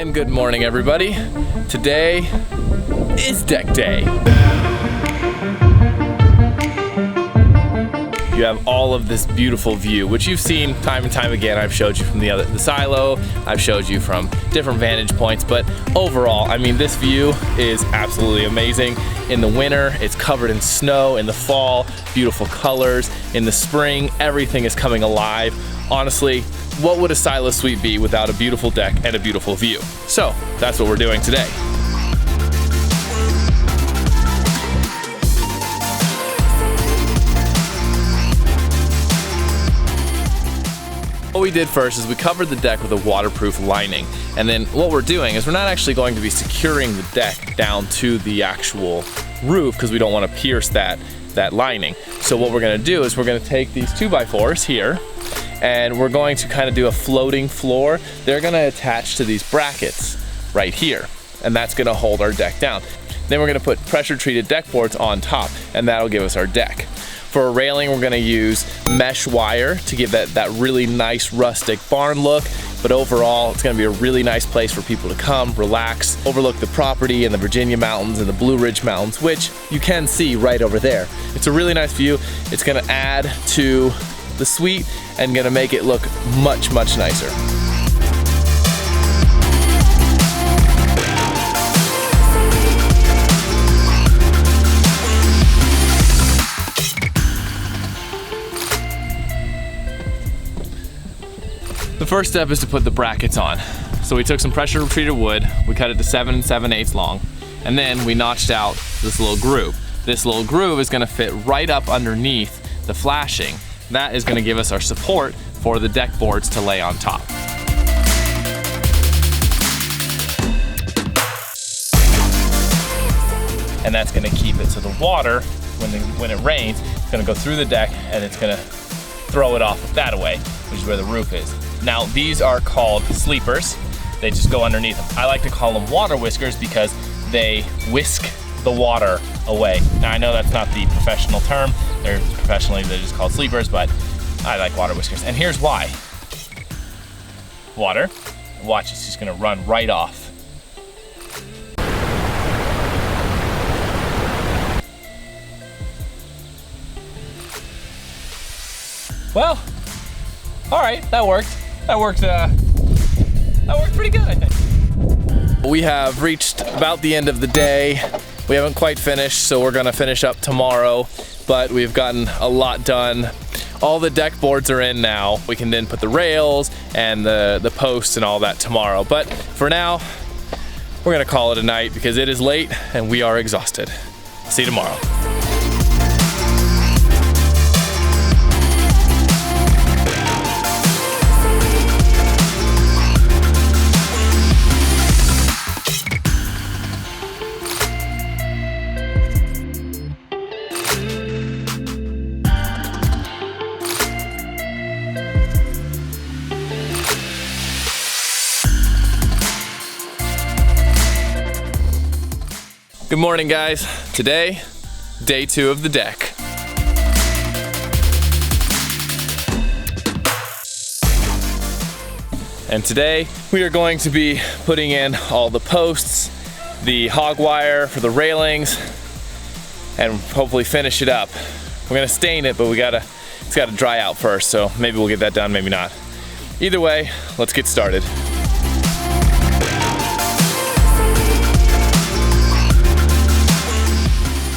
And good morning, everybody. Today is deck day. You have all of this beautiful view, which you've seen time and time again. I've showed you from the silo, I've showed you from different vantage points, but overall, I mean, this view is absolutely amazing. In the winter, it's covered in snow. In the fall, beautiful colors. In the spring, everything is coming alive. Honestly, what would a silo suite be without a beautiful deck and a beautiful view? So that's what we're doing today. What we did first is we covered the deck with a waterproof lining, and then what we're doing is we're not actually going to be securing the deck down to the actual roof because we don't want to pierce that lining. So what we're going to do is we're going to take these 2x4s here and we're going to kind of do a floating floor. They're going to attach to these brackets right here, and that's going to hold our deck down. Then we're going to put pressure treated deck boards on top, and that'll give us our deck. For a railing, we're gonna use mesh wire to give that really nice rustic barn look, but overall, it's gonna be a really nice place for people to come, relax, overlook the property and the Virginia Mountains and the Blue Ridge Mountains, which you can see right over there. It's a really nice view. It's gonna add to the suite and gonna make it look much, much nicer. The first step is to put the brackets on. So we took some pressure treated wood, we cut it to 7 7/8 long, and then we notched out this little groove. This little groove is gonna fit right up underneath the flashing. That is gonna give us our support for the deck boards to lay on top. And that's gonna keep it so the water, when it rains, it's gonna go through the deck and it's gonna throw it off that way, which is where the roof is. Now, these are called sleepers. They just go underneath them. I like to call them water whiskers because they whisk the water away. Now, I know that's not the professional term. They're just called sleepers, but I like water whiskers. And here's why. Water, watch, it's just gonna run right off. Well, all right, that worked. That worked pretty good, I think. We have reached about the end of the day. We haven't quite finished, so we're gonna finish up tomorrow, but we've gotten a lot done. All the deck boards are in now. We can then put the rails and the posts and all that tomorrow. But for now, we're gonna call it a night because it is late and we are exhausted. See you tomorrow. Good morning, guys. Today, day 2 of the deck. And today, we are going to be putting in all the posts, the hog wire for the railings, and hopefully finish it up. We're gonna stain it, but it's gotta dry out first, so maybe we'll get that done, maybe not. Either way, let's get started.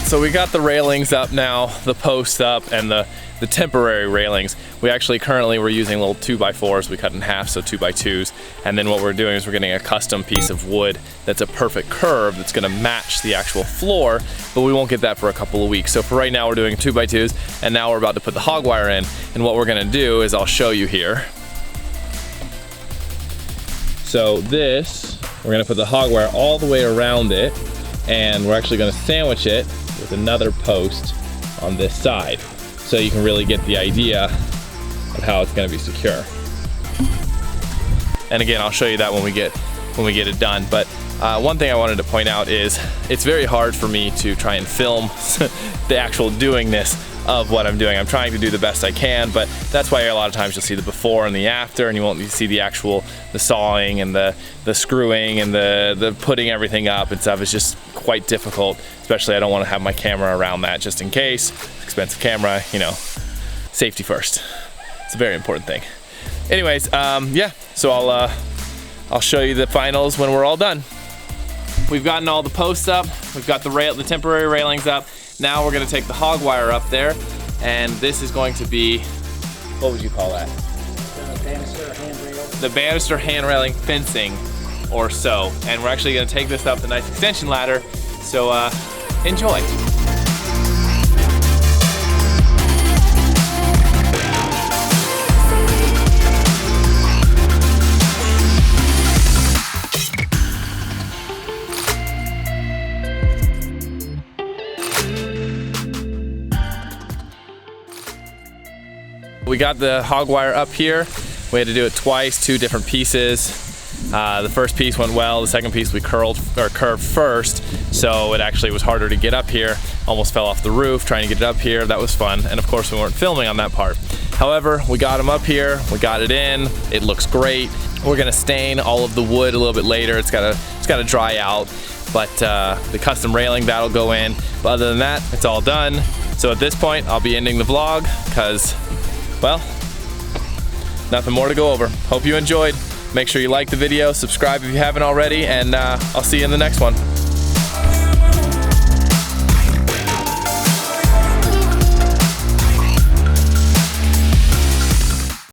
So we got the railings up now, the posts up, and the temporary railings. We actually currently we're using little 2x4s. We cut in half, so 2x2s. And then what we're doing is we're getting a custom piece of wood that's a perfect curve that's gonna match the actual floor, but we won't get that for a couple of weeks. So for right now, we're doing 2x2s, and now we're about to put the hog wire in. And what we're gonna do is I'll show you here. So this, we're gonna put the hog wire all the way around it, and we're actually gonna sandwich it with another post on this side, so you can really get the idea of how it's going to be secure. And again, I'll show you that when we get it done. But one thing I wanted to point out is it's very hard for me to try and film the actual doing this of what I'm doing. I'm trying to do the best I can, but that's why a lot of times you'll see the before and the after, and you won't see the sawing and the screwing and the putting everything up and stuff. It's just quite difficult, especially I don't want to have my camera around that just in case. Expensive camera, you know, safety first. It's a very important thing. Anyways, yeah, so I'll show you the finals when we're all done. We've gotten all the posts up, we've got the temporary railings up. Now we're gonna take the hog wire up there, and this is going to be, what would you call that? Banister handrail. The banister hand railing fencing or so. And we're actually gonna take this up the nice extension ladder, so enjoy. We got the hog wire up here. We had to do it twice, 2 different pieces. The first piece went well, the second piece we curved first, so it actually was harder to get up here. Almost fell off the roof trying to get it up here. That was fun, and of course we weren't filming on that part. However, we got them up here, we got it in, it looks great. We're gonna stain all of the wood a little bit later. It's gotta dry out, but the custom railing, that'll go in. But other than that, it's all done. So at this point, I'll be ending the vlog, because, well, nothing more to go over. Hope you enjoyed. Make sure you like the video, subscribe if you haven't already, and I'll see you in the next one.